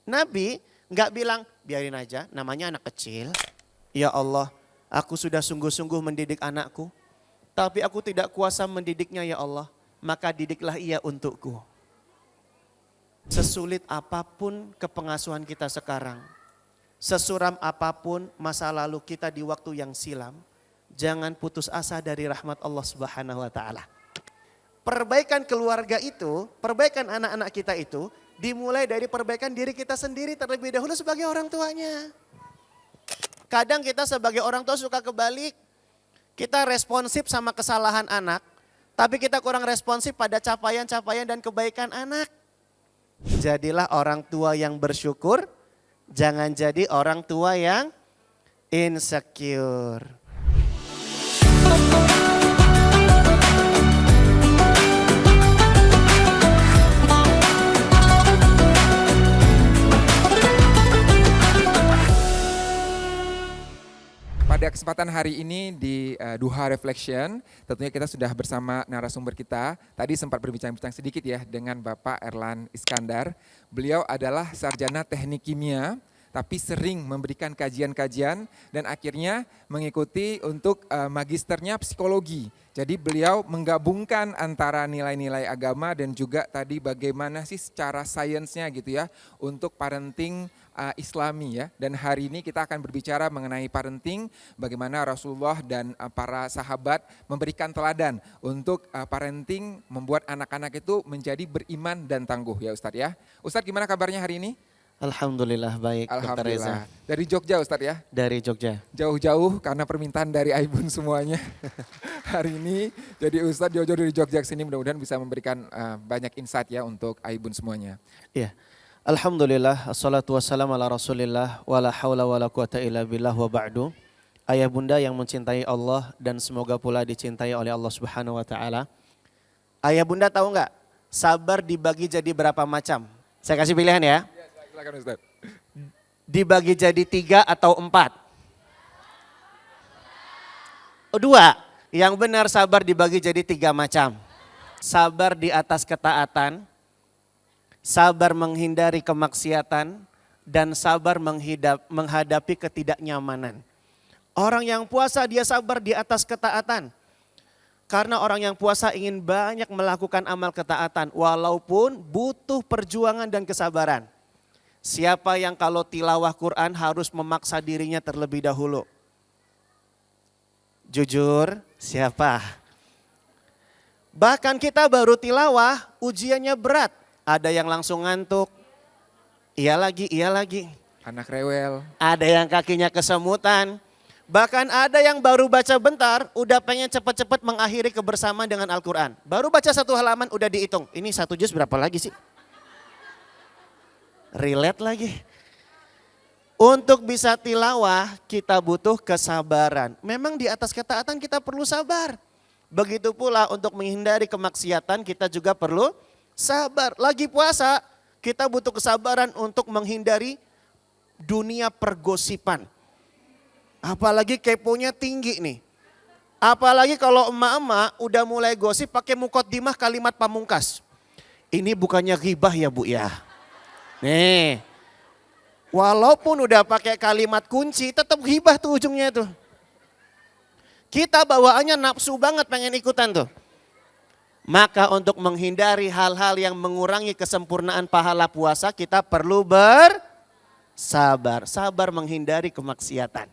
Nabi nggak bilang biarin aja namanya anak kecil. Ya Allah, aku sudah sungguh-sungguh mendidik anakku. Tapi aku tidak kuasa mendidiknya ya Allah. Maka didiklah ia untukku. Sesulit apapun kepengasuhan kita sekarang. Sesuram apapun masa lalu kita di waktu yang silam. Jangan putus asa dari rahmat Allah Subhanahu wa taala. Perbaikan keluarga itu, perbaikan anak-anak kita itu dimulai dari perbaikan diri kita sendiri terlebih dahulu sebagai orang tuanya. Kadang kita sebagai orang tua suka kebalik. Kita responsif sama kesalahan anak, tapi kita kurang responsif pada capaian-capaian dan kebaikan anak. Jadilah orang tua yang bersyukur, jangan jadi orang tua yang insecure. Pada kesempatan hari ini di Duha Reflection, tentunya kita sudah bersama narasumber kita. Tadi sempat berbincang-bincang sedikit ya dengan Bapak Erlan Iskandar. Beliau adalah sarjana teknik kimia, tapi sering memberikan kajian-kajian dan akhirnya mengikuti untuk magisternya psikologi. Jadi beliau menggabungkan antara nilai-nilai agama dan juga tadi bagaimana sih secara sainsnya gitu ya untuk parenting Islami ya. Dan hari ini kita akan berbicara mengenai parenting, bagaimana Rasulullah dan para sahabat memberikan teladan untuk parenting membuat anak-anak itu menjadi beriman dan tangguh ya Ustadz ya. Ustadz gimana kabarnya hari ini? Alhamdulillah baik. Alhamdulillah. Dari Jogja Ustadz ya? Dari Jogja. Jauh-jauh karena permintaan dari Aibun semuanya hari ini. Jadi Ustadz jauh-jauh dari Jogja ke sini mudah-mudahan bisa memberikan banyak insight ya untuk Aibun semuanya. Iya. Alhamdulillah, assalatu wassalamu ala rasulillah, wala hawla wala quwata illa billah wa ba'du. Ayah bunda yang mencintai Allah dan semoga pula dicintai oleh Allah Subhanahu wa ta'ala. Ayah bunda tahu nggak sabar dibagi jadi berapa macam? Saya kasih pilihan ya. Silakan Ustadz. Dibagi jadi 3 atau 4? 2. Yang benar sabar dibagi jadi 3 macam. Sabar di atas ketaatan, sabar menghindari kemaksiatan, dan sabar menghadapi ketidaknyamanan. Orang yang puasa dia sabar di atas ketaatan. Karena orang yang puasa ingin banyak melakukan amal ketaatan walaupun butuh perjuangan dan kesabaran. Siapa yang kalau tilawah Quran harus memaksa dirinya terlebih dahulu? Jujur, siapa? Bahkan kita baru tilawah, ujiannya berat. Ada yang langsung ngantuk, iya lagi. Anak rewel. Ada yang kakinya kesemutan. Bahkan ada yang baru baca bentar, udah pengen cepat-cepat mengakhiri kebersamaan dengan Al-Quran. Baru baca 1 halaman udah dihitung, ini 1 juz berapa lagi sih? Relate lagi. Untuk bisa tilawah kita butuh kesabaran. Memang di atas ketaatan kita perlu sabar. Begitu pula untuk menghindari kemaksiatan kita juga perlu sabar. Lagi puasa kita butuh kesabaran untuk menghindari dunia pergosipan. Apalagi keponya tinggi nih. Apalagi kalau emak-emak udah mulai gosip pakai muqaddimah kalimat pamungkas. Ini bukannya ghibah ya Bu ya. Nih, walaupun udah pakai kalimat kunci tetap ghibah tuh ujungnya tuh. Kita bawaannya nafsu banget pengen ikutan tuh. Maka untuk menghindari hal-hal yang mengurangi kesempurnaan pahala puasa kita perlu bersabar. Sabar menghindari kemaksiatan.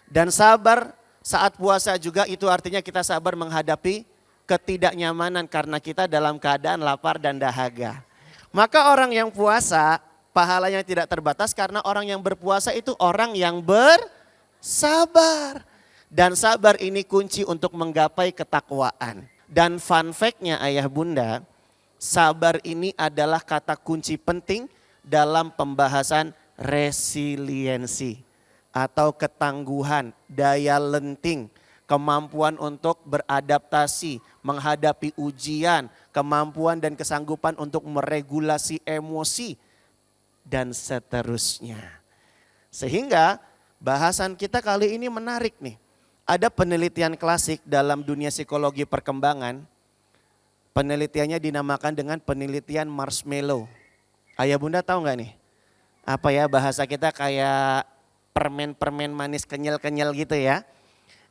Dan sabar saat puasa juga itu artinya kita sabar menghadapi ketidaknyamanan karena kita dalam keadaan lapar dan dahaga. Maka orang yang puasa pahalanya tidak terbatas karena orang yang berpuasa itu orang yang bersabar. Dan sabar ini kunci untuk menggapai ketakwaan. Dan fun fact-nya ayah bunda, sabar ini adalah kata kunci penting dalam pembahasan resiliensi atau ketangguhan, daya lenting, kemampuan untuk beradaptasi, menghadapi ujian, kemampuan dan kesanggupan untuk meregulasi emosi, dan seterusnya. Sehingga bahasan kita kali ini menarik nih. Ada penelitian klasik dalam dunia psikologi perkembangan. Penelitiannya dinamakan dengan penelitian marshmallow. Ayah bunda tahu nggak nih? apa ya bahasa kita kayak permen-permen manis kenyal-kenyal gitu ya.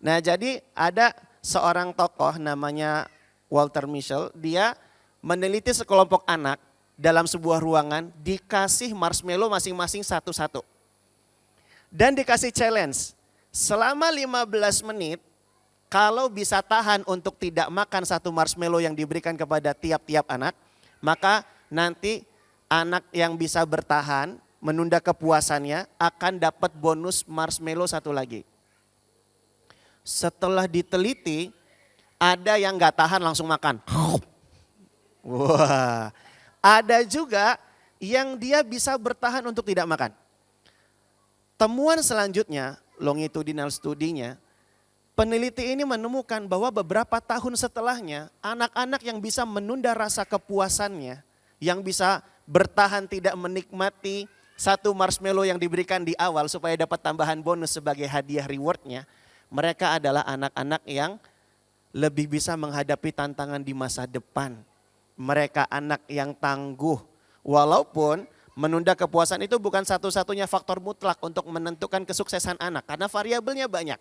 Nah jadi ada seorang tokoh namanya Walter Mischel, dia meneliti sekelompok anak dalam sebuah ruangan dikasih marshmallow masing-masing satu-satu. Dan dikasih challenge, selama 15 menit kalau bisa tahan untuk tidak makan satu marshmallow yang diberikan kepada tiap-tiap anak, maka nanti anak yang bisa bertahan menunda kepuasannya akan dapat bonus marshmallow satu lagi. Setelah diteliti, ada yang gak tahan langsung makan. Wah, ada juga yang dia bisa bertahan untuk tidak makan. Temuan selanjutnya, longitudinal studinya, peneliti ini menemukan bahwa beberapa tahun setelahnya, anak-anak yang bisa menunda rasa kepuasannya, yang bisa bertahan tidak menikmati satu marshmallow yang diberikan di awal supaya dapat tambahan bonus sebagai hadiah rewardnya, mereka adalah anak-anak yang lebih bisa menghadapi tantangan di masa depan. Mereka anak yang tangguh, walaupun menunda kepuasan itu bukan satu-satunya faktor mutlak untuk menentukan kesuksesan anak, karena variabelnya banyak.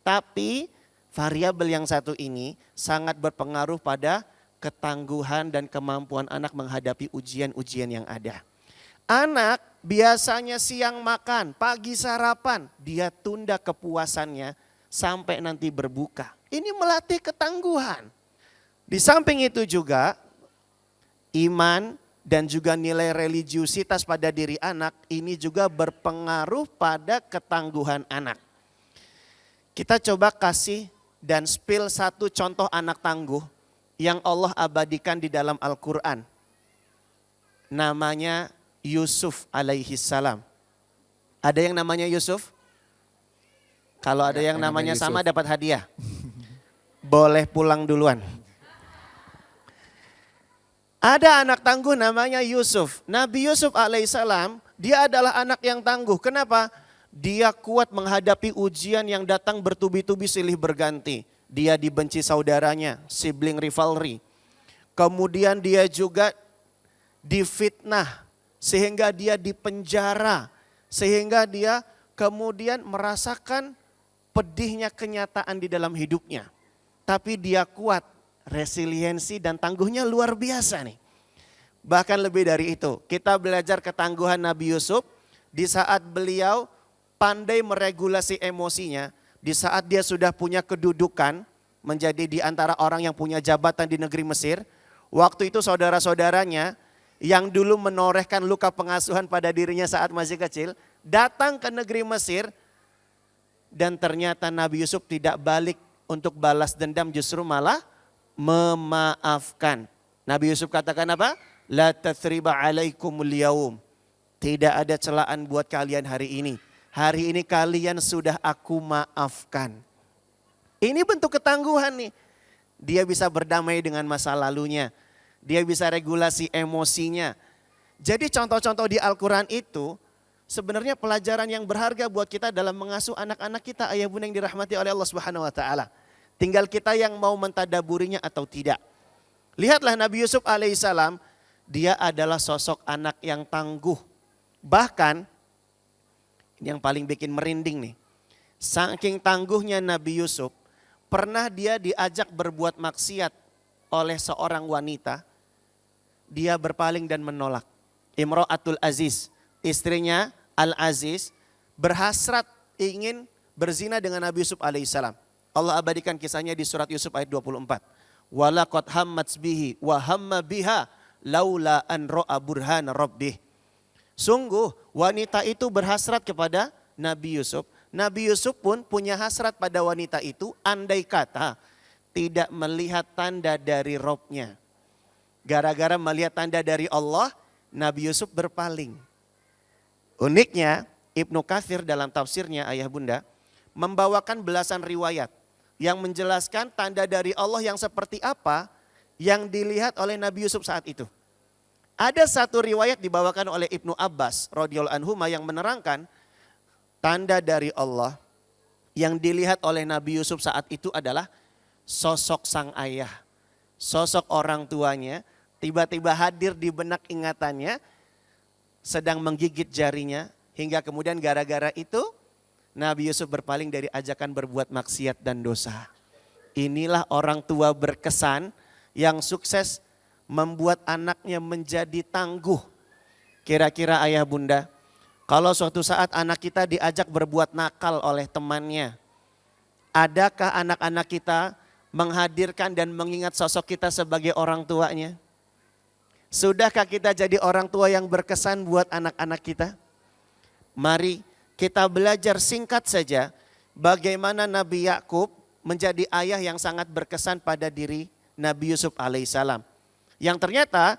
Tapi variabel yang satu ini sangat berpengaruh pada ketangguhan dan kemampuan anak menghadapi ujian-ujian yang ada. Anak biasanya siang makan, pagi sarapan, dia tunda kepuasannya sampai nanti berbuka. Ini melatih ketangguhan. Di samping itu juga iman dan juga nilai religiusitas pada diri anak ini juga berpengaruh pada ketangguhan anak. Kita coba kasih dan spill satu contoh anak tangguh yang Allah abadikan di dalam Al-Quran. Namanya Yusuf alaihi salam. Ada yang namanya Yusuf? Kalau ada yang namanya sama dapat hadiah. Boleh pulang duluan. Ada anak tangguh namanya Yusuf. Nabi Yusuf alaihissalam, dia adalah anak yang tangguh. Kenapa? Dia kuat menghadapi ujian yang datang bertubi-tubi silih berganti. Dia dibenci saudaranya, sibling rivalry. Kemudian dia juga difitnah, sehingga dia dipenjara. Sehingga dia kemudian merasakan pedihnya kenyataan di dalam hidupnya. Tapi dia kuat, resiliensi dan tangguhnya luar biasa nih. Bahkan lebih dari itu, kita belajar ketangguhan Nabi Yusuf di saat beliau pandai meregulasi emosinya, di saat dia sudah punya kedudukan menjadi di antara orang yang punya jabatan di negeri Mesir. Waktu itu saudara-saudaranya yang dulu menorehkan luka pengasuhan pada dirinya saat masih kecil, datang ke negeri Mesir dan ternyata Nabi Yusuf tidak balik untuk balas dendam, justru malah memaafkan. Nabi Yusuf katakan apa? La tathriba alaikumul yaum. Tidak ada celaan buat kalian hari ini. Hari ini kalian sudah aku maafkan. Ini bentuk ketangguhan nih. Dia bisa berdamai dengan masa lalunya. Dia bisa regulasi emosinya. Jadi contoh-contoh di Al-Quran itu sebenarnya pelajaran yang berharga buat kita dalam mengasuh anak-anak kita, ayah bunda yang dirahmati oleh Allah Subhanahu wa taala. Tinggal kita yang mau mentadaburinya atau tidak. Lihatlah Nabi Yusuf alaihissalam, dia adalah sosok anak yang tangguh. Bahkan ini yang paling bikin merinding nih. Saking tangguhnya Nabi Yusuf, pernah dia diajak berbuat maksiat oleh seorang wanita. Dia berpaling dan menolak. Imro'atul Aziz, istrinya Al-Aziz, berhasrat ingin berzina dengan Nabi Yusuf alaihissalam. Allah abadikan kisahnya di surat Yusuf ayat 24. Walaqad hammat bihi wa hamma biha laula an ra'a burhana rabbih. Sungguh wanita itu berhasrat kepada Nabi Yusuf. Nabi Yusuf pun punya hasrat pada wanita itu, andai kata tidak melihat tanda dari Robnya. Gara-gara melihat tanda dari Allah, Nabi Yusuf berpaling. Uniknya Ibnu Katsir dalam tafsirnya ayah bunda membawakan belasan riwayat yang menjelaskan tanda dari Allah yang seperti apa yang dilihat oleh Nabi Yusuf saat itu. Ada satu riwayat dibawakan oleh Ibnu Abbas radhiyallahu anhu yang menerangkan tanda dari Allah yang dilihat oleh Nabi Yusuf saat itu adalah sosok sang ayah, sosok orang tuanya tiba-tiba hadir di benak ingatannya. sedang menggigit jarinya, hingga kemudian gara-gara itu Nabi Yusuf berpaling dari ajakan berbuat maksiat dan dosa. Inilah orang tua berkesan yang sukses membuat anaknya menjadi tangguh. Kira-kira ayah bunda, kalau suatu saat anak kita diajak berbuat nakal oleh temannya, adakah anak-anak kita menghadirkan dan mengingat sosok kita sebagai orang tuanya? Sudahkah kita jadi orang tua yang berkesan buat anak-anak kita? Mari kita belajar singkat saja bagaimana Nabi Yakub menjadi ayah yang sangat berkesan pada diri Nabi Yusuf alaihissalam. Yang ternyata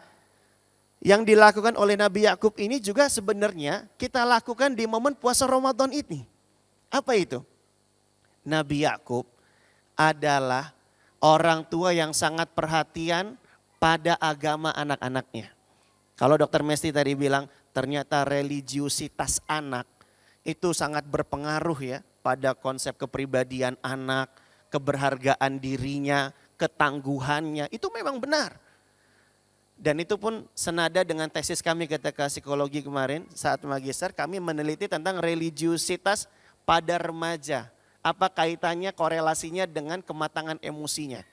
yang dilakukan oleh Nabi Yakub ini juga sebenarnya kita lakukan di momen puasa Ramadan ini. Apa itu? Nabi Yakub adalah orang tua yang sangat perhatian pada agama anak-anaknya. Kalau Dokter Mesti tadi bilang ternyata religiusitas anak itu sangat berpengaruh ya pada konsep kepribadian anak, keberhargaan dirinya, ketangguhannya. Itu memang benar. Dan itu pun senada dengan tesis kami ketika psikologi kemarin saat magister, kami meneliti tentang religiusitas pada remaja. Apa kaitannya, korelasinya dengan kematangan emosinya.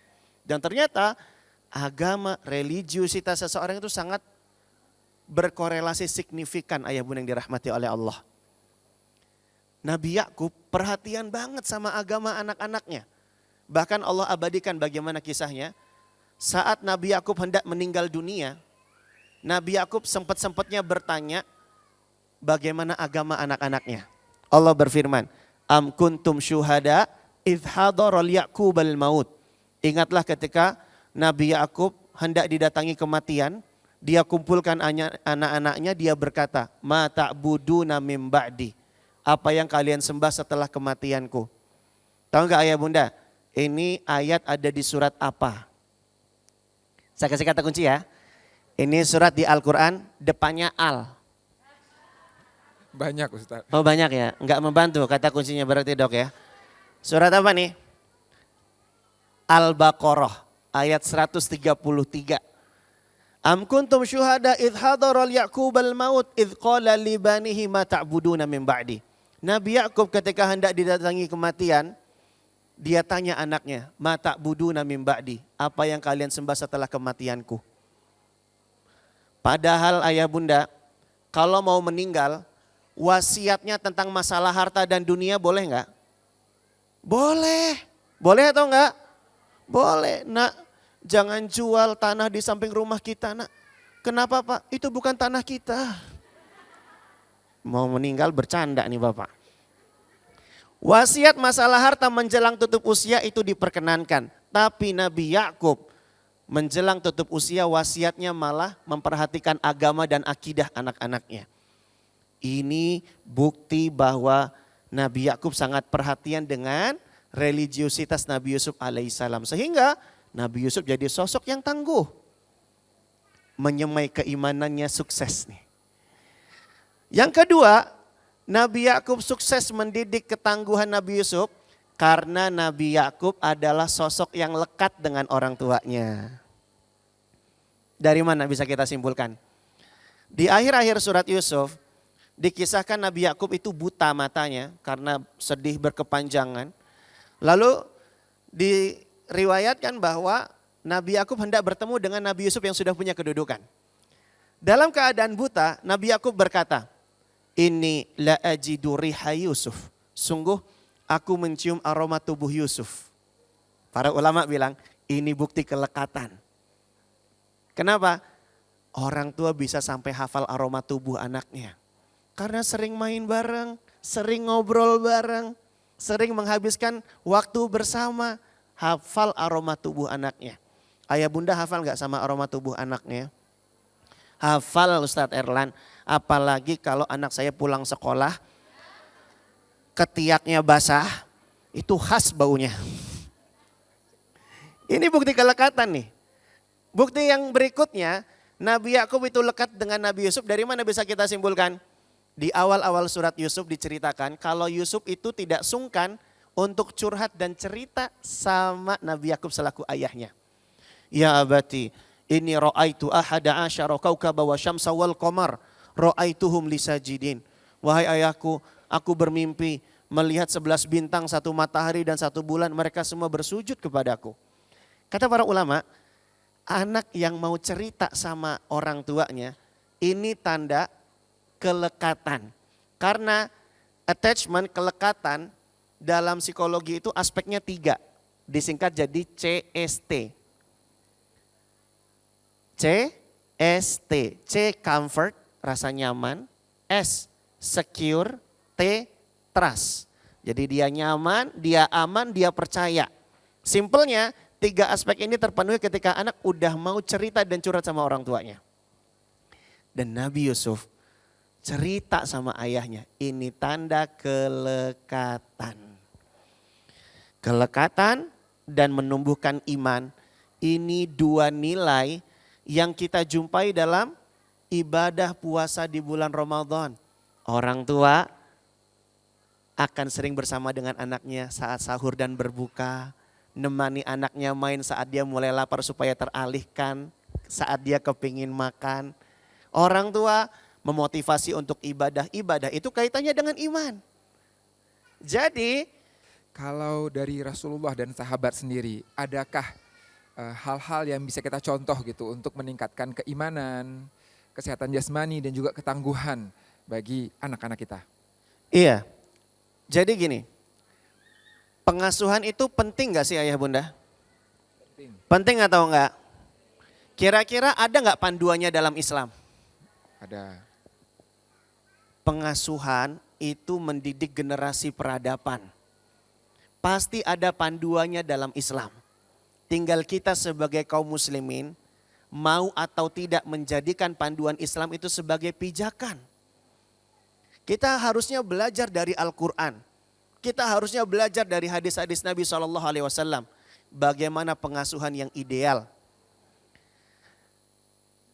Dan ternyata agama, religiusitas seseorang itu sangat berkorelasi signifikan ayah bunda yang dirahmati oleh Allah. Nabi Yakub perhatian banget sama agama anak-anaknya. Bahkan Allah abadikan bagaimana kisahnya. Saat Nabi Yakub hendak meninggal dunia, Nabi Yakub sempat-sempatnya bertanya bagaimana agama anak-anaknya. Allah berfirman, Am kuntum syuhada idh hadaral Yaqubal maut. Ingatlah ketika Nabi Yakub hendak didatangi kematian, dia kumpulkan anak-anaknya, dia berkata, Ma ta'buduna mim ba'di. Apa yang kalian sembah setelah kematianku? Tahu enggak ayah bunda? Ini ayat ada di surat apa? Saya kasih kata kunci ya. Ini surat di Al-Quran, depannya al. Banyak Ustaz. Oh banyak ya, enggak membantu kata kuncinya berarti dok ya. Surat apa nih? Al-Baqarah. Ayat 133. Am kuntum syuhada idh hadaral Yaqubal maut idh qala li banihi ma ta'buduna min ba'di. Nabi Yakub ketika hendak didatangi kematian, dia tanya anaknya, ma ta'buduna min ba'di. Apa yang kalian sembah setelah kematianku? Padahal ayah bunda, kalau mau meninggal, wasiatnya tentang masalah harta dan dunia boleh enggak? Boleh. Boleh atau enggak? Boleh. Nak, jangan jual tanah di samping rumah kita nak. Kenapa Pak? Itu bukan tanah kita. Mau meninggal bercanda nih Bapak. Wasiat masalah harta menjelang tutup usia itu diperkenankan. Tapi Nabi Yakub menjelang tutup usia wasiatnya malah memperhatikan agama dan akidah anak-anaknya. Ini bukti bahwa Nabi Yakub sangat perhatian dengan religiusitas Nabi Yusuf alaihissalam. Sehingga Nabi Yusuf jadi sosok yang tangguh. Menyemai keimanannya sukses nih. Yang kedua, Nabi Yakub sukses mendidik ketangguhan Nabi Yusuf karena Nabi Yakub adalah sosok yang lekat dengan orang tuanya. Dari mana bisa kita simpulkan? Di akhir-akhir surat Yusuf dikisahkan Nabi Yakub itu buta matanya karena sedih berkepanjangan. Lalu diriwayatkan bahwa Nabi Yakub hendak bertemu dengan Nabi Yusuf yang sudah punya kedudukan. Dalam keadaan buta, Nabi Yakub berkata, Inni la ajidu riha Yusuf. Sungguh aku mencium aroma tubuh Yusuf. Para ulama bilang, ini bukti kelekatan. Kenapa? Orang tua bisa sampai hafal aroma tubuh anaknya. Karena sering main bareng, sering ngobrol bareng, sering menghabiskan waktu bersama, hafal aroma tubuh anaknya. Ayah bunda hafal gak sama aroma tubuh anaknya? Hafal Ustadz Erlan, apalagi kalau anak saya pulang sekolah, ketiaknya basah, itu khas baunya. Ini bukti kelekatan nih. Bukti yang berikutnya, Nabi Yakub itu lekat dengan Nabi Yusuf, dari mana bisa kita simpulkan? Di awal-awal surat Yusuf diceritakan kalau Yusuf itu tidak sungkan untuk curhat dan cerita sama Nabi Yakub selaku ayahnya. Ya abati, ini ra'aitu ahada asyara kaukaba wa syamsa wal qamar Ra'aituhum lisajidin. Wahai ayahku, aku bermimpi melihat 11 bintang, 1 matahari dan 1 bulan, mereka semua bersujud kepadaku. Kata para ulama, anak yang mau cerita sama orang tuanya, ini tanda kelekatan. Karena attachment, kelekatan dalam psikologi itu aspeknya 3. Disingkat jadi CST. CST. C comfort, rasa nyaman. S secure. T trust. Jadi dia nyaman, dia aman, dia percaya. Simpelnya 3 aspek ini terpenuhi ketika anak udah mau cerita dan curhat sama orang tuanya. Dan Nabi Yusuf cerita sama ayahnya, ini tanda kelekatan. Kelekatan dan menumbuhkan iman, ini 2 nilai yang kita jumpai dalam ibadah puasa di bulan Ramadan. Orang tua akan sering bersama dengan anaknya saat sahur dan berbuka, nemani anaknya main saat dia mulai lapar supaya teralihkan, saat dia kepingin makan. Orang tua memotivasi untuk ibadah itu kaitannya dengan iman. Jadi Kalau dari Rasulullah dan sahabat sendiri, adakah hal-hal yang bisa kita contoh gitu untuk meningkatkan keimanan, kesehatan jasmani dan juga ketangguhan bagi anak-anak kita? iya, jadi gini, pengasuhan itu penting gak sih ayah bunda? Penting. Penting atau enggak? Kira-kira ada gak panduannya dalam Islam? Ada. Pengasuhan itu mendidik generasi peradaban. Pasti ada panduannya dalam Islam. Tinggal kita sebagai kaum muslimin mau atau tidak menjadikan panduan Islam itu sebagai pijakan. Kita harusnya belajar dari Al-Quran. Kita harusnya belajar dari hadis-hadis Nabi SAW. Bagaimana pengasuhan yang ideal.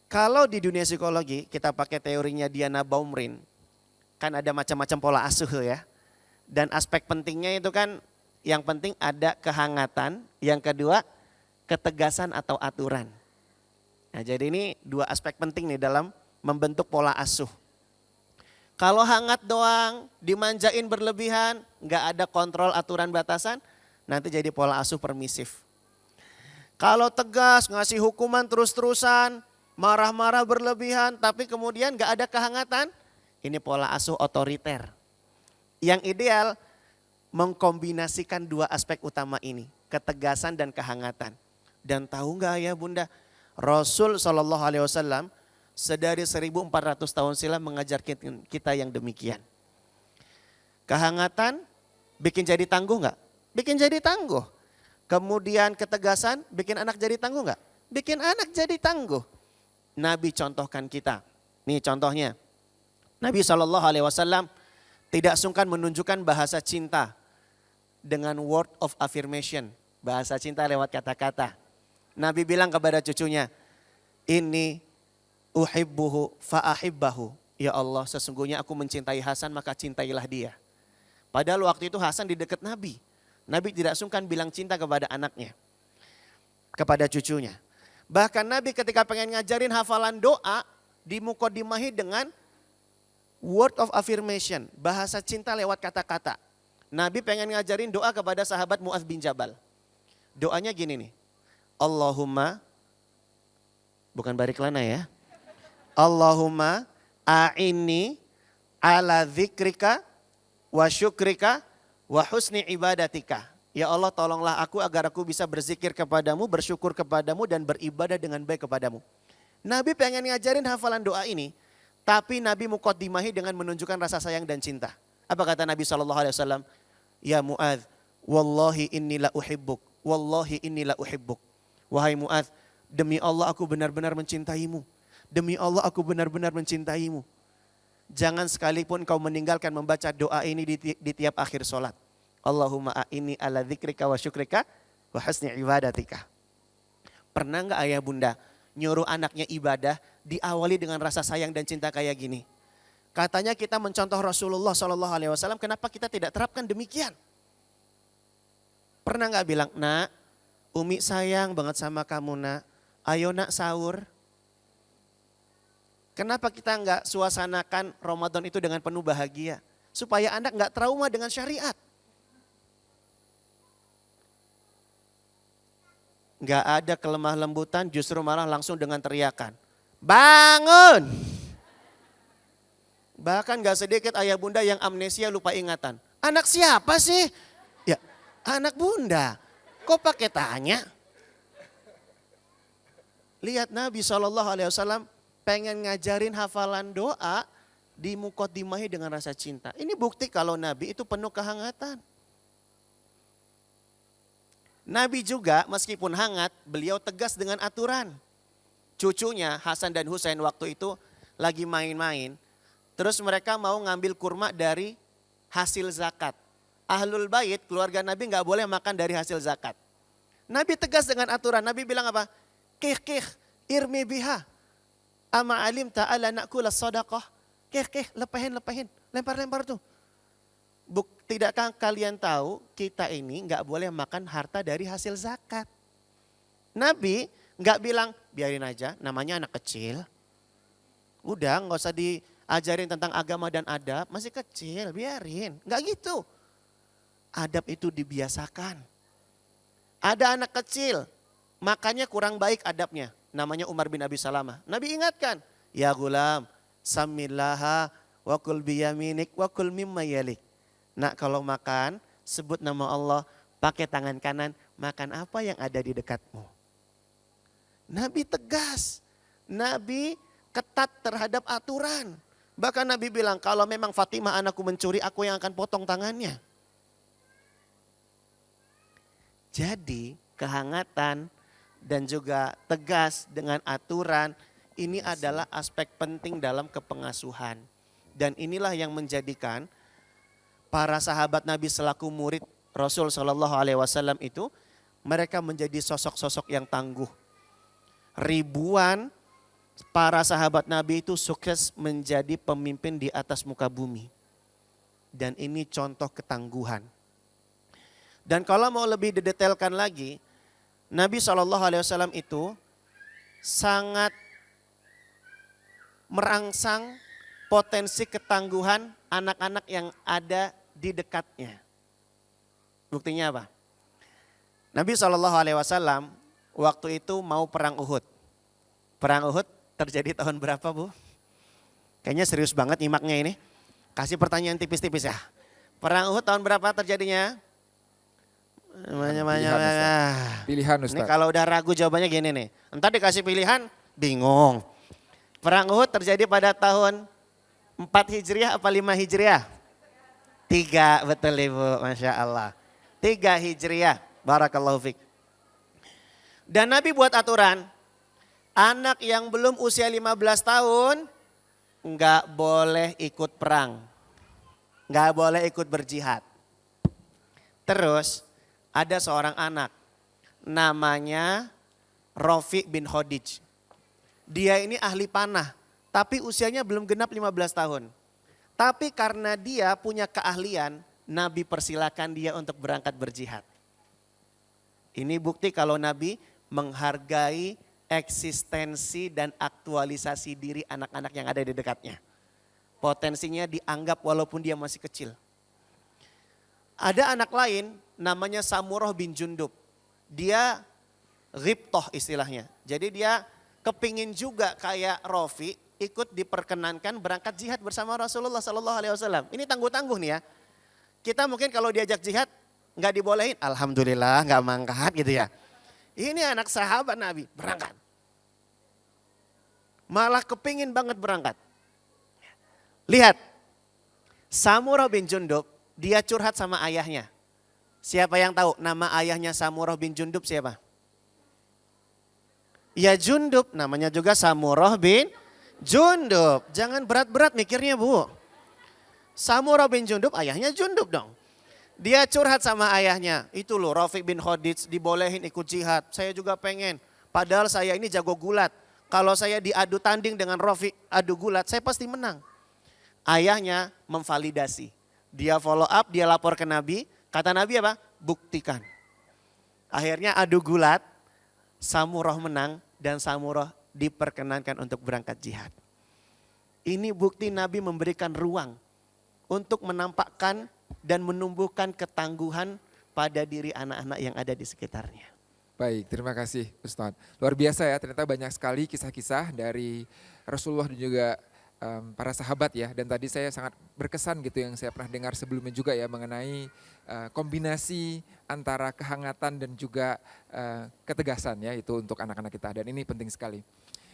Kalau di dunia psikologi kita pakai teorinya Diana Baumrind. Kan ada macam-macam pola asuh ya. Dan aspek pentingnya itu kan yang penting ada kehangatan. Yang kedua ketegasan atau aturan. Nah jadi ini 2 aspek penting nih dalam membentuk pola asuh. Kalau hangat doang, dimanjain berlebihan, nggak ada kontrol aturan batasan, nanti jadi pola asuh permisif. Kalau tegas, ngasih hukuman terus-terusan, marah-marah berlebihan, tapi kemudian nggak ada kehangatan, ini pola asuh otoriter. Yang ideal mengkombinasikan 2 aspek utama ini, ketegasan dan kehangatan. Dan tahu nggak ya bunda, Rasul SAW sedari 1400 tahun silam mengajar kita yang demikian. Kehangatan bikin jadi tangguh nggak? Bikin jadi tangguh. Kemudian ketegasan bikin anak jadi tangguh nggak? Bikin anak jadi tangguh. Nabi contohkan kita. Nih contohnya. Nabi SAW tidak sungkan menunjukkan bahasa cinta dengan word of affirmation. Bahasa cinta lewat kata-kata. Nabi bilang kepada cucunya, ini uhibbuhu fa'ahibbahu. Ya Allah, sesungguhnya aku mencintai Hasan maka cintailah dia. Padahal waktu itu Hasan di dekat Nabi. Nabi tidak sungkan bilang cinta kepada anaknya. Kepada cucunya. Bahkan Nabi ketika pengen ngajarin hafalan doa, dimukodimahi dengan word of affirmation. Bahasa cinta lewat kata-kata. Nabi pengen ngajarin doa kepada sahabat Mu'adz bin Jabal. Doanya gini nih. Allahumma, bukan barik lana ya. Allahumma a'inni ala dzikrika wa syukrika wa husni ibadatika. Ya Allah tolonglah aku agar aku bisa berzikir kepadamu, bersyukur kepadamu dan beribadah dengan baik kepadamu. Nabi pengen ngajarin hafalan doa ini, tapi Nabi muqaddimahi dengan menunjukkan rasa sayang dan cinta. Apa kata Nabi SAW? Ya Mu'adz, wallahi inni la uhibbuk, wallahi inni la uhibbuk. Wahai Mu'adz, demi Allah aku benar-benar mencintaimu. Demi Allah aku benar-benar mencintaimu. Jangan sekalipun kau meninggalkan membaca doa ini di tiap akhir sholat. Allahumma a'inni ala dzikrika wa syukrika wa husni ibadatika. Pernah gak ayah bunda nyuruh anaknya ibadah diawali dengan rasa sayang dan cinta kayak gini? Katanya kita mencontoh Rasulullah SAW, kenapa kita tidak terapkan demikian? Pernah gak bilang, nak, Umi sayang banget sama kamu nak, ayo nak sahur. Kenapa kita nggak suasanakan Ramadan itu dengan penuh bahagia? Supaya anak nggak trauma dengan syariat. Nggak ada kelemah lembutan, justru malah langsung dengan teriakan. Bangun! Bahkan gak sedikit ayah bunda yang amnesia lupa ingatan. Anak siapa sih? Ya anak bunda. Kok pakai tanya? Lihat Nabi SAW pengen ngajarin hafalan doa di muqaddimahi dengan rasa cinta. Ini bukti kalau Nabi itu penuh kehangatan. Nabi juga meskipun hangat, beliau tegas dengan aturan. Cucunya Hasan dan Husain waktu itu lagi main-main. Terus mereka mau ngambil kurma dari hasil zakat. Ahlul bait, keluarga Nabi nggak boleh makan dari hasil zakat. Nabi tegas dengan aturan. Nabi bilang apa? Kih, irmi biha. Ama alim ta'ala nakula sadaqah. Kih, lepahin. Lempar tuh. Tidakkah kalian tahu kita ini nggak boleh makan harta dari hasil zakat. Nabi nggak bilang biarin aja namanya anak kecil. Udah nggak usah diajarin tentang agama dan adab, masih kecil biarin. Nggak gitu. Adab itu dibiasakan. Ada anak kecil makannya kurang baik adabnya. Namanya Umar bin Abi Salamah. Nabi ingatkan, ya gulam samillaha wa kul biyaminik wa kul mimma yalik. Nak kalau makan, sebut nama Allah, pakai tangan kanan, makan apa yang ada di dekatmu. Nabi tegas, Nabi ketat terhadap aturan. Bahkan Nabi bilang, kalau memang Fatimah anakku mencuri, aku yang akan potong tangannya. Jadi kehangatan dan juga tegas dengan aturan, ini adalah aspek penting dalam kepengasuhan. Dan inilah yang menjadikan para sahabat Nabi selaku murid Rasul SAW itu mereka menjadi sosok-sosok yang tangguh. Ribuan para sahabat Nabi itu sukses menjadi pemimpin di atas muka bumi. Dan ini contoh ketangguhan. Dan kalau mau lebih didetailkan lagi, Nabi SAW itu sangat merangsang potensi ketangguhan anak-anak yang ada di dekatnya. Buktinya apa? Nabi SAW waktu itu mau perang Uhud. Perang Uhud terjadi tahun berapa Bu? Kayaknya serius banget nyimaknya ini. Kasih pertanyaan tipis-tipis ya. Perang Uhud tahun berapa terjadinya? Pilihan Ustaz. Ini kalau udah ragu jawabannya gini nih. Entar dikasih pilihan bingung. Perang Uhud terjadi pada tahun 4 Hijriah apa 5 Hijriah? 3, betul Ibu, Masya Allah. 3 Hijriah, barakallahu fiqh. Dan Nabi buat aturan, anak yang belum usia 15 tahun enggak boleh ikut perang. Enggak boleh ikut berjihad. Terus ada seorang anak namanya Rafi bin Khadij. Dia ini ahli panah, tapi usianya belum genap 15 tahun. Tapi karena dia punya keahlian, Nabi persilakan dia untuk berangkat berjihad. Ini bukti kalau Nabi menghargai eksistensi dan aktualisasi diri anak-anak yang ada di dekatnya. Potensinya dianggap walaupun dia masih kecil. Ada anak lain namanya Samurah bin Jundub. Dia ghibtoh istilahnya. Jadi dia kepingin juga kayak Rafi, ikut diperkenankan berangkat jihad bersama Rasulullah SAW. Ini tangguh-tangguh nih ya. Kita mungkin kalau diajak jihad nggak dibolehin, alhamdulillah nggak mangkat gitu ya. Ini anak sahabat Nabi berangkat. Malah kepingin banget berangkat. Lihat, Samurah bin Jundub dia curhat sama ayahnya. Siapa yang tahu nama ayahnya Samurah bin Jundub siapa? Ya Jundub, namanya juga Samurah bin Jundub. Jangan berat-berat mikirnya Bu. Samurah bin Jundub ayahnya Jundub dong. Dia curhat sama ayahnya. Itu loh Rafiq bin Khadij dibolehin ikut jihad. Saya juga pengen. Padahal saya ini jago gulat. Kalau saya diadu tanding dengan Rafiq adu gulat saya pasti menang. Ayahnya memvalidasi. Dia follow up, dia lapor ke Nabi. Kata Nabi apa? Buktikan. Akhirnya adu gulat. Samurah menang dan Samurah diperkenankan untuk berangkat jihad. Ini bukti Nabi memberikan ruang untuk menampakkan dan menumbuhkan ketangguhan pada diri anak-anak yang ada di sekitarnya. Baik, terima kasih Ustadz. Luar biasa ya, ternyata banyak sekali kisah-kisah dari Rasulullah dan juga para sahabat ya. Dan tadi saya sangat berkesan gitu yang saya pernah dengar sebelumnya juga ya mengenai kombinasi antara kehangatan dan juga ketegasan ya itu untuk anak-anak kita. Dan ini penting sekali.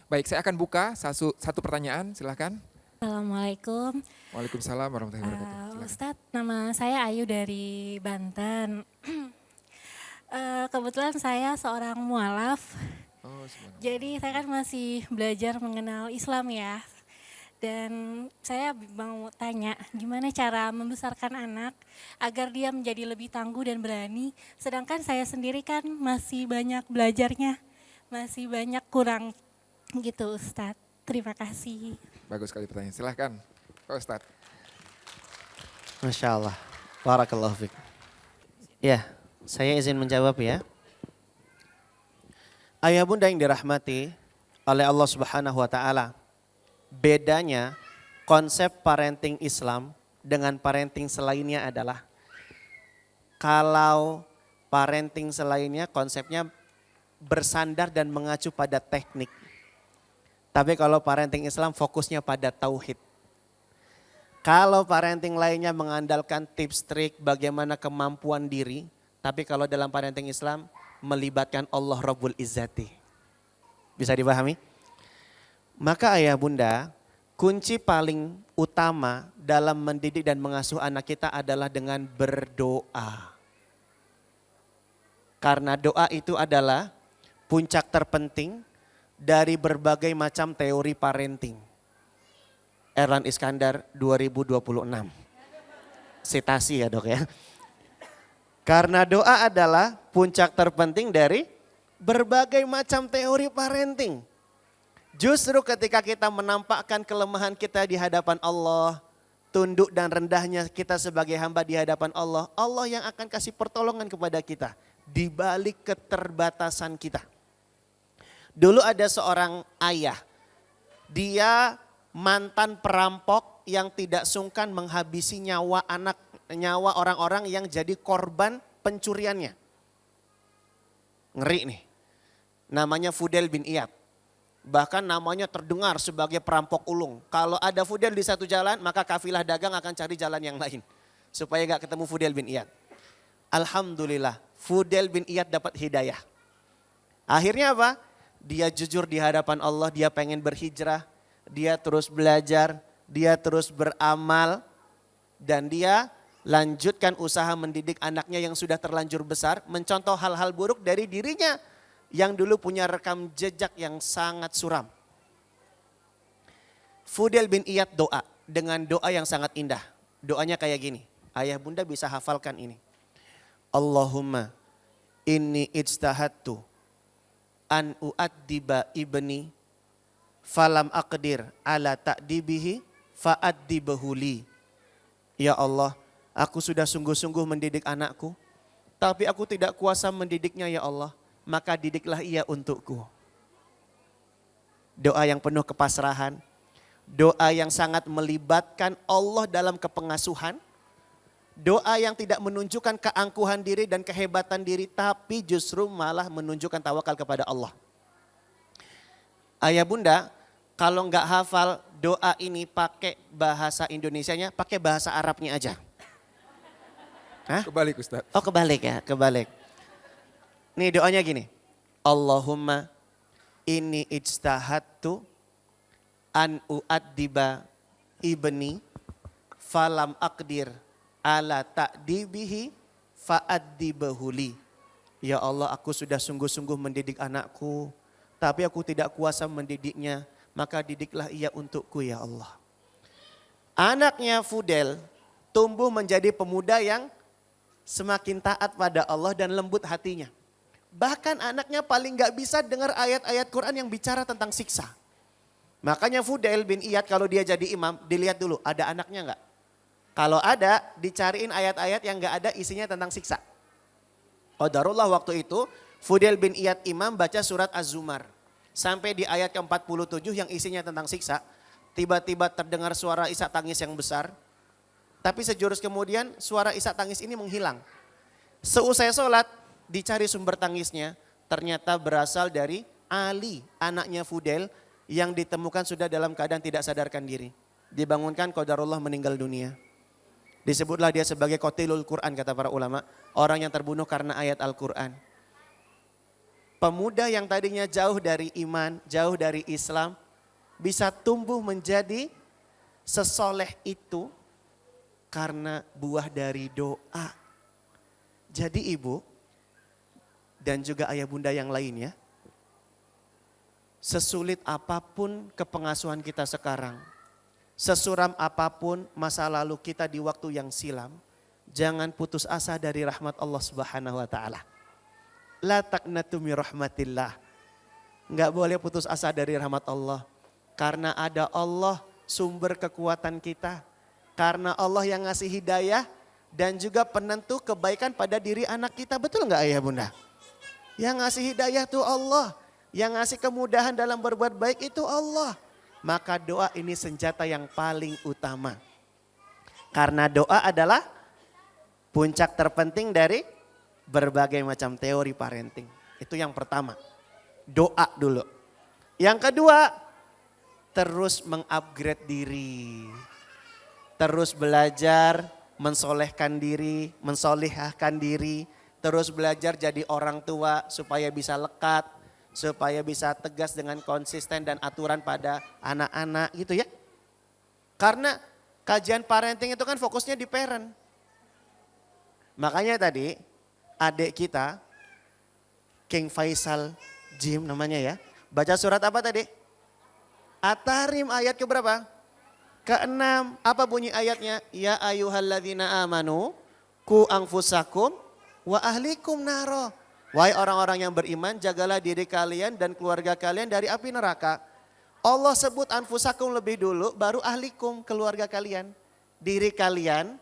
Baik, saya akan buka satu pertanyaan, silahkan. Assalamualaikum. Waalaikumsalam warahmatullahi wabarakatuh. Silakan. Ustadz, nama saya Ayu dari Banten. Kebetulan saya seorang mualaf, Oh, subhanallah. jadi saya kan masih belajar mengenal Islam ya. Dan saya mau tanya, gimana cara membesarkan anak agar dia menjadi lebih tangguh dan berani, sedangkan saya sendiri kan masih banyak belajarnya, masih banyak kurang gitu Ustadz. Terima kasih. Bagus sekali pertanyaan. Silahkan Pak Ustadz. Masya Allah. Barakallahu fiik. Ya, saya izin menjawab ya. Ayah bunda yang dirahmati oleh Allah Subhanahu wa taala. Bedanya konsep parenting Islam dengan parenting selainnya adalah kalau parenting selainnya konsepnya bersandar dan mengacu pada teknik. Tapi kalau parenting Islam fokusnya pada tauhid. Kalau parenting lainnya mengandalkan tips trik bagaimana kemampuan diri, tapi kalau dalam parenting Islam melibatkan Allah Rabbul Izzati. Bisa dipahami? Maka ayah bunda, kunci paling utama dalam mendidik dan mengasuh anak kita adalah dengan berdoa. Karena doa itu adalah puncak terpenting dari berbagai macam teori parenting. Erlan Iskandar 2026. Sitasi ya dok ya. Karena doa adalah puncak terpenting dari berbagai macam teori parenting. Justru ketika kita menampakkan kelemahan kita di hadapan Allah, tunduk dan rendahnya kita sebagai hamba di hadapan Allah, Allah yang akan kasih pertolongan kepada kita di balik keterbatasan kita. Dulu ada seorang ayah, dia mantan perampok yang tidak sungkan menghabisi nyawa orang-orang yang jadi korban pencuriannya. Ngeri nih. Namanya Fudel bin Iyad. Bahkan namanya terdengar sebagai perampok ulung. Kalau ada Fudel di satu jalan, maka kafilah dagang akan cari jalan yang lain. Supaya gak ketemu Fudel bin Iyad. Alhamdulillah, Fudel bin Iyad dapat hidayah. Akhirnya apa? Dia jujur di hadapan Allah, dia pengen berhijrah. Dia terus belajar, dia terus beramal, dan dia lanjutkan usaha mendidik anaknya yang sudah terlanjur besar, mencontoh hal-hal buruk dari dirinya yang dulu punya rekam jejak yang sangat suram. Fudel bin Iyad doa dengan doa yang sangat indah. Doanya kayak gini, ayah bunda bisa hafalkan ini. Allahumma inni ijtahadtu an uaddiba ibni falam aqdir ala ta'dibihi fa'addibahu li. Ya Allah, aku sudah sungguh-sungguh mendidik anakku, tapi aku tidak kuasa mendidiknya ya Allah, maka didiklah ia untukku. Doa yang penuh kepasrahan, doa yang sangat melibatkan Allah dalam kepengasuhan, doa yang tidak menunjukkan keangkuhan diri dan kehebatan diri, tapi justru malah menunjukkan tawakal kepada Allah. Ayah bunda, kalau nggak hafal doa ini pakai bahasa Indonesianya, pakai bahasa Arabnya aja. Hah? Kebalik Ustadz. Oh kebalik ya, kebalik. Nih doanya gini. Allahumma inni ijtahadtu an uaddiba ibni falam aqdir ala ta'dibihi fa'addibahu li. Ya Allah, aku sudah sungguh-sungguh mendidik anakku, tapi aku tidak kuasa mendidiknya, maka didiklah ia untukku ya Allah. Anaknya Fudel tumbuh menjadi pemuda yang semakin taat pada Allah dan lembut hatinya. Bahkan anaknya paling gak bisa dengar ayat-ayat Quran yang bicara tentang siksa. Makanya Fudel bin Iyad kalau dia jadi imam, dilihat dulu ada anaknya gak? Kalau ada, dicariin ayat-ayat yang gak ada isinya tentang siksa. Qadarullah waktu itu, Fudel bin Iyad imam baca surat Az-Zumar. Sampai di ayat ke-47 yang isinya tentang siksa. tiba-tiba terdengar suara isak tangis yang besar. Tapi sejurus kemudian suara isak tangis ini menghilang. Seusai sholat dicari sumber tangisnya, ternyata berasal dari Ali, anaknya Fudel yang ditemukan sudah dalam keadaan tidak sadarkan diri. Dibangunkan qadarullah meninggal dunia. Disebutlah dia sebagai qatilul Quran kata para ulama, orang yang terbunuh karena ayat Al-Quran. Pemuda yang tadinya jauh dari iman, jauh dari Islam, bisa tumbuh menjadi sesoleh itu karena buah dari doa. Jadi ibu dan juga ayah bunda yang lainnya, sesulit apapun kepengasuhan kita sekarang, sesuram apapun masa lalu kita di waktu yang silam, jangan putus asa dari rahmat Allah Subhanahu wa taala. La taqnatu min rahmatillah. Enggak boleh putus asa dari rahmat Allah. Karena ada Allah sumber kekuatan kita. Karena Allah yang ngasih hidayah dan juga penentu kebaikan pada diri anak kita. Betul enggak ayah bunda? Yang ngasih hidayah itu Allah. Yang ngasih kemudahan dalam berbuat baik itu Allah. Maka doa ini senjata yang paling utama. Karena doa adalah puncak terpenting dari berbagai macam teori parenting. Itu yang pertama. Doa dulu. Yang kedua, terus mengupgrade diri. Terus belajar mensolehkan diri, mensolihahkan diri. Terus belajar jadi orang tua supaya bisa lekat, supaya bisa tegas dengan konsisten dan aturan pada anak-anak gitu ya. Karena kajian parenting itu kan fokusnya di parent. Makanya tadi adik kita, King Faisal Jim namanya ya. Baca surat apa tadi? At-Tahrim ayat keberapa? Ke-6. Apa bunyi ayatnya? Ya ayyuhalladzina amanu ku anfusakum wa ahlikum naro. Wahai orang-orang yang beriman, jagalah diri kalian dan keluarga kalian dari api neraka. Allah sebut anfusakum lebih dulu, baru ahlikum, keluarga kalian. Diri kalian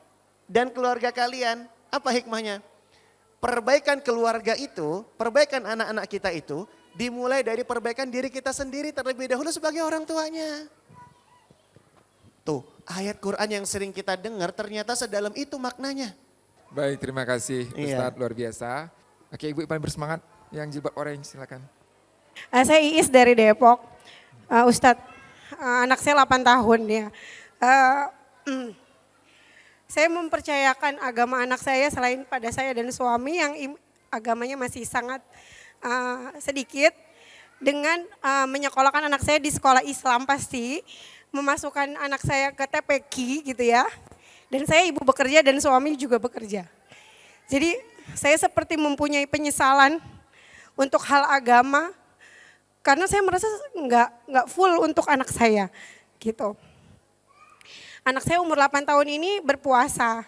dan keluarga kalian. Apa hikmahnya? Perbaikan keluarga itu, perbaikan anak-anak kita itu dimulai dari perbaikan diri kita sendiri terlebih dahulu sebagai orang tuanya. Tuh, ayat Quran yang sering kita dengar ternyata sedalam itu maknanya. Baik, terima kasih Iya. Ustadz, luar biasa. Oke, Ibu paling bersemangat yang jilbab orange silakan. Saya Iis dari Depok. Ustadz, anak saya 8 tahun ya. Saya mempercayakan agama anak saya selain pada saya dan suami yang agamanya masih sangat sedikit. Dengan menyekolahkan anak saya di sekolah Islam pasti. Memasukkan anak saya ke TPQ gitu ya. Dan saya ibu bekerja dan suami juga bekerja. Jadi saya seperti mempunyai penyesalan untuk hal agama. Karena saya merasa nggak full untuk anak saya gitu. Anak saya umur 8 tahun ini berpuasa.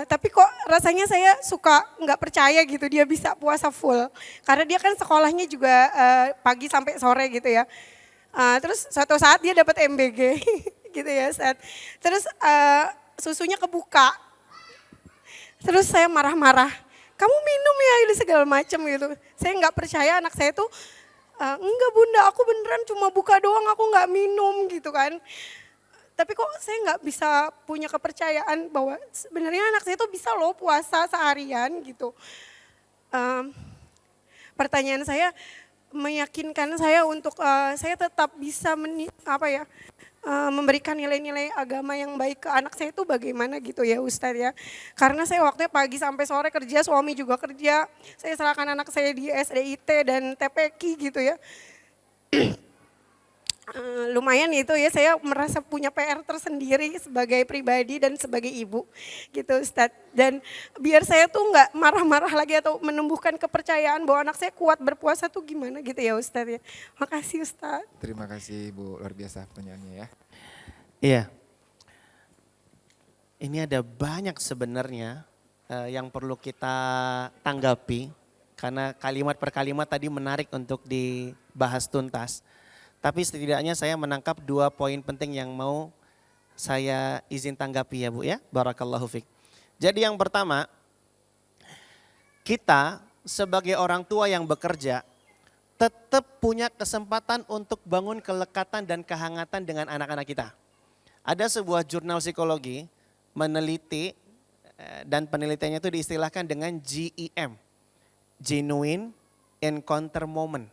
Tapi kok rasanya saya suka nggak percaya gitu dia bisa puasa full. Karena dia kan sekolahnya juga pagi sampai sore gitu ya. Terus suatu saat dia dapat MBG gitu ya. Terus susunya kebuka. Terus saya marah-marah. Kamu minum ya ini segala macam gitu. Saya nggak percaya anak saya tuh enggak bunda aku beneran cuma buka doang aku nggak minum gitu kan. Tapi kok saya nggak bisa punya kepercayaan bahwa sebenarnya anak saya tuh bisa loh puasa seharian gitu. Pertanyaan saya meyakinkan saya untuk saya tetap bisa memberikan nilai-nilai agama yang baik ke anak saya itu bagaimana gitu ya Ustadz ya. Karena saya waktunya pagi sampai sore kerja, suami juga kerja. Saya serahkan anak saya di SDIT dan TPQ gitu ya. Lumayan itu ya saya merasa punya PR tersendiri sebagai pribadi dan sebagai ibu gitu Ustadz. Dan biar saya tuh nggak marah-marah lagi atau menumbuhkan kepercayaan bahwa anak saya kuat berpuasa tuh gimana gitu ya Ustadz ya. Makasih Ustadz. Terima kasih Ibu, luar biasa pertanyaannya ya. Iya. Ini ada banyak sebenarnya yang perlu kita tanggapi. Karena kalimat per kalimat tadi menarik untuk dibahas tuntas. Tapi setidaknya saya menangkap 2 poin penting yang mau saya izin tanggapi ya Bu ya. Barakallahu fiik. Jadi yang pertama, kita sebagai orang tua yang bekerja tetap punya kesempatan untuk bangun kelekatan dan kehangatan dengan anak-anak kita. Ada sebuah jurnal psikologi meneliti dan penelitiannya itu diistilahkan dengan GEM, Genuine Encounter Moment.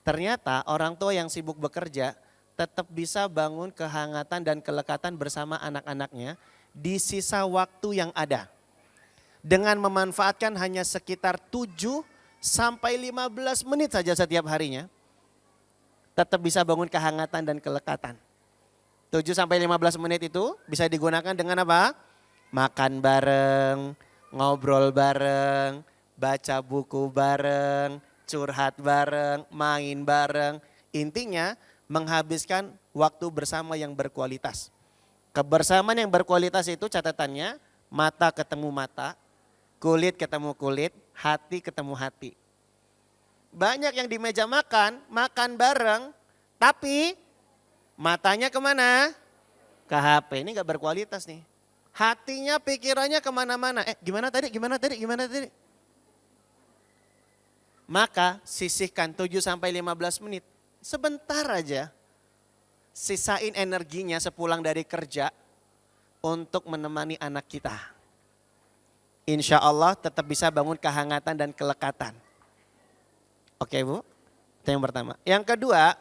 Ternyata orang tua yang sibuk bekerja tetap bisa bangun kehangatan dan kelekatan bersama anak-anaknya di sisa waktu yang ada. Dengan memanfaatkan hanya sekitar 7 sampai 15 menit saja setiap harinya, tetap bisa bangun kehangatan dan kelekatan. 7 sampai 15 menit itu bisa digunakan dengan apa? Makan bareng, ngobrol bareng, baca buku bareng, curhat bareng, main bareng. Intinya menghabiskan waktu bersama yang berkualitas. Kebersamaan yang berkualitas itu catatannya mata ketemu mata, kulit ketemu kulit, hati ketemu hati. Banyak yang di meja makan, makan bareng, tapi matanya kemana? Ke HP, ini gak berkualitas nih. Hatinya, pikirannya kemana-mana. Gimana tadi? Maka sisihkan 7 sampai 15 menit. Sebentar aja. Sisain energinya sepulang dari kerja untuk menemani anak kita. Insya Allah tetap bisa bangun kehangatan dan kelekatan. Oke Bu, itu yang pertama. Yang kedua,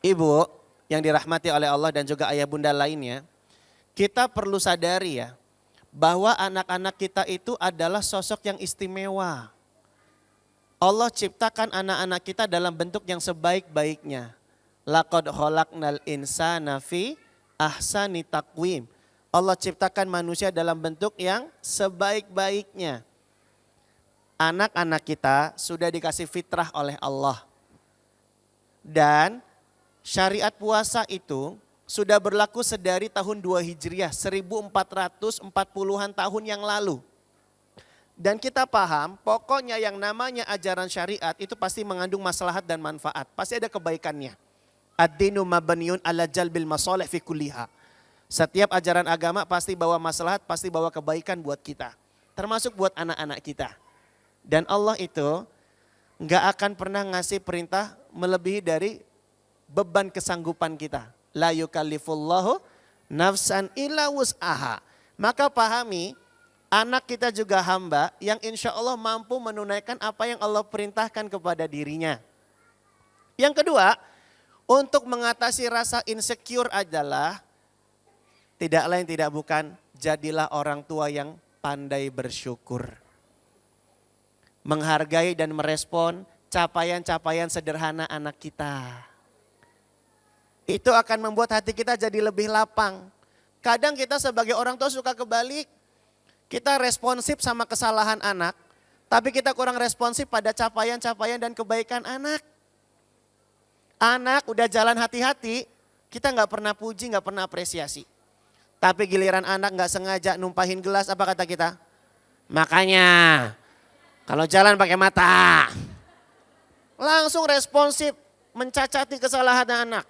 Ibu yang dirahmati oleh Allah dan juga ayah bunda lainnya, kita perlu sadari ya, bahwa anak-anak kita itu adalah sosok yang istimewa. Allah ciptakan anak-anak kita dalam bentuk yang sebaik-baiknya. Laqad khalaqnal insana fi ahsani taqwim. Allah ciptakan manusia dalam bentuk yang sebaik-baiknya. Anak-anak kita sudah dikasih fitrah oleh Allah. Dan syariat puasa itu sudah berlaku sedari tahun 2 Hijriah, 1440-an tahun yang lalu. Dan kita paham, pokoknya yang namanya ajaran syariat itu pasti mengandung maslahat dan manfaat. Pasti ada kebaikannya. Ad-dinu mabniun ala jalbil masalih fi kulliha. Setiap ajaran agama pasti bawa maslahat, pasti bawa kebaikan buat kita. Termasuk buat anak-anak kita. Dan Allah itu gak akan pernah ngasih perintah melebihi dari beban kesanggupan kita. La yukallifullahu nafsan illa wus'aha. Maka pahami, anak kita juga hamba yang insya Allah mampu menunaikan apa yang Allah perintahkan kepada dirinya. Yang kedua, untuk mengatasi rasa insecure adalah tidak lain tidak bukan jadilah orang tua yang pandai bersyukur. Menghargai dan merespon capaian-capaian sederhana anak kita. Itu akan membuat hati kita jadi lebih lapang. Kadang kita sebagai orang tua suka kebalik. Kita responsif sama kesalahan anak, tapi kita kurang responsif pada capaian-capaian dan kebaikan anak. Anak udah jalan hati-hati, kita gak pernah puji, gak pernah apresiasi. Tapi giliran anak gak sengaja numpahin gelas, apa kata kita? Makanya kalau jalan pakai mata. Langsung responsif mencacati kesalahan anak.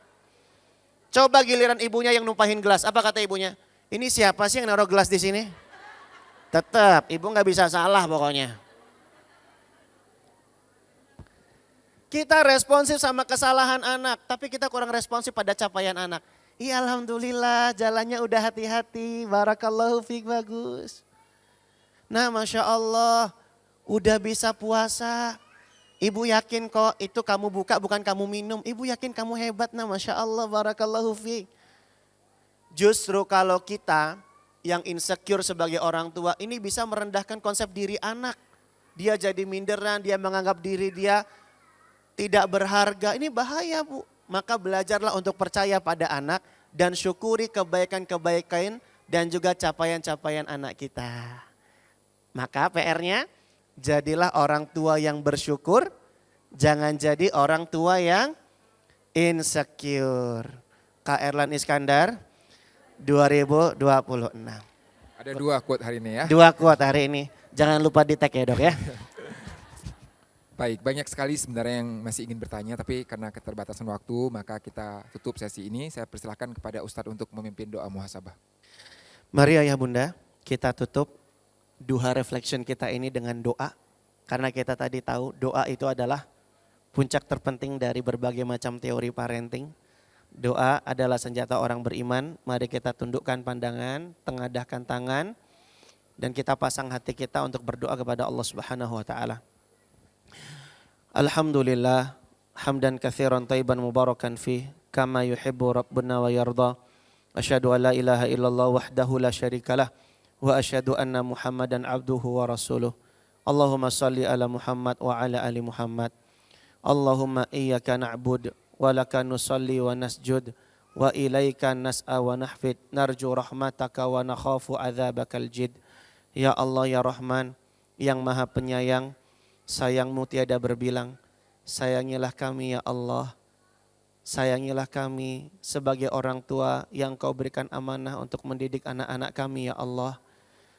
Coba giliran ibunya yang numpahin gelas, apa kata ibunya? Ini siapa sih yang naruh gelas di sini? Tetap, ibu gak bisa salah pokoknya. Kita responsif sama kesalahan anak, tapi kita kurang responsif pada capaian anak. Iya alhamdulillah jalannya udah hati-hati, barakallahu fiik bagus. Nah Masya Allah udah bisa puasa. Ibu yakin kok itu kamu buka bukan kamu minum. Ibu yakin kamu hebat, nah Masya Allah barakallahu fiik. Justru kalau kita yang insecure sebagai orang tua ini bisa merendahkan konsep diri anak. Dia jadi minderan, dia menganggap diri dia tidak berharga. Ini bahaya Bu. Maka belajarlah untuk percaya pada anak dan syukuri kebaikan-kebaikan dan juga capaian-capaian anak kita. Maka PR-nya jadilah orang tua yang bersyukur, jangan jadi orang tua yang insecure. Kak Erlan Iskandar 2026. Ada 2 quote hari ini ya. 2 quote hari ini. Jangan lupa di tag ya Dok ya. Baik, banyak sekali sebenarnya yang masih ingin bertanya, tapi karena keterbatasan waktu maka kita tutup sesi ini. Saya persilahkan kepada Ustadz untuk memimpin doa muhasabah. Mari ayah bunda kita tutup duha reflection kita ini dengan doa. Karena kita tadi tahu doa itu adalah puncak terpenting dari berbagai macam teori parenting. Doa adalah senjata orang beriman. Mari kita tundukkan pandangan, tengadahkan tangan, dan kita pasang hati kita untuk berdoa kepada Allah Subhanahu wa taala. Alhamdulillah, hamdan katsiran thayyiban mubarakan fih, kama yuhibbu rabbuna wa yarda. Asyhadu an la ilaha illallah wahdahu la syarikalah wa asyhadu anna Muhammadan abduhu wa rasuluh. Allahumma salli ala Muhammad wa ala ali Muhammad. Allahumma iyyaka na'bud wa laka nusalli wa nasjud wa ilaika nas'a wa nahfid narju rahmataka wa nakhafu adzabakal jid. Ya Allah ya Rahman yang Maha Penyayang, sayang-Mu tiada berbilang. Sayangilah kami ya Allah. Sayangilah kami sebagai orang tua yang Kau berikan amanah untuk mendidik anak-anak kami ya Allah.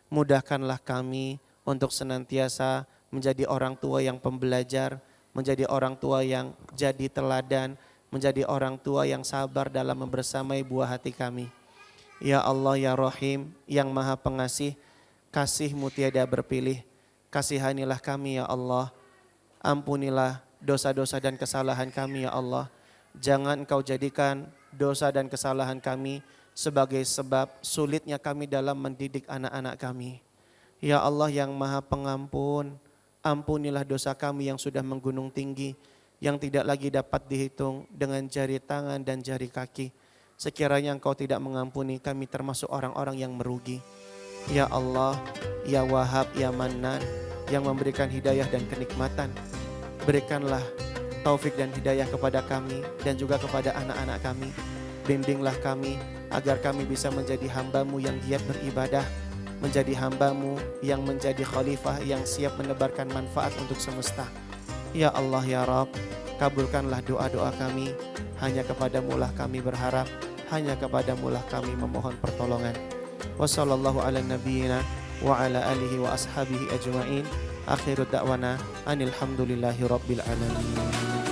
Mudahkanlah kami untuk senantiasa menjadi orang tua yang pembelajar, menjadi orang tua yang jadi teladan, menjadi orang tua yang sabar dalam membersamai buah hati kami. Ya Allah ya Rahim yang Maha Pengasih, kasih-Mu tiada berpilih. Kasihanilah kami ya Allah. Ampunilah dosa-dosa dan kesalahan kami ya Allah. Jangan Engkau jadikan dosa dan kesalahan kami sebagai sebab sulitnya kami dalam mendidik anak-anak kami. Ya Allah yang Maha Pengampun, ampunilah dosa kami yang sudah menggunung tinggi, yang tidak lagi dapat dihitung dengan jari tangan dan jari kaki. Sekiranya Engkau tidak mengampuni, kami termasuk orang-orang yang merugi. Ya Allah, ya Wahab, ya Mannan, yang memberikan hidayah dan kenikmatan, berikanlah taufik dan hidayah kepada kami dan juga kepada anak-anak kami. Bimbinglah kami agar kami bisa menjadi hamba-Mu yang giat beribadah, menjadi hamba-Mu yang menjadi khalifah yang siap menebarkan manfaat untuk semesta. Ya Allah ya Rabb, kabulkanlah doa-doa kami. Hanya kepadamu lah kami berharap, hanya kepadamu lah kami memohon pertolongan. Wassallallahu ala nabiyyina wa ala alihi wa ashabihi ajma'in. Akhirud da'wana anil hamdulillahi rabbil alamin.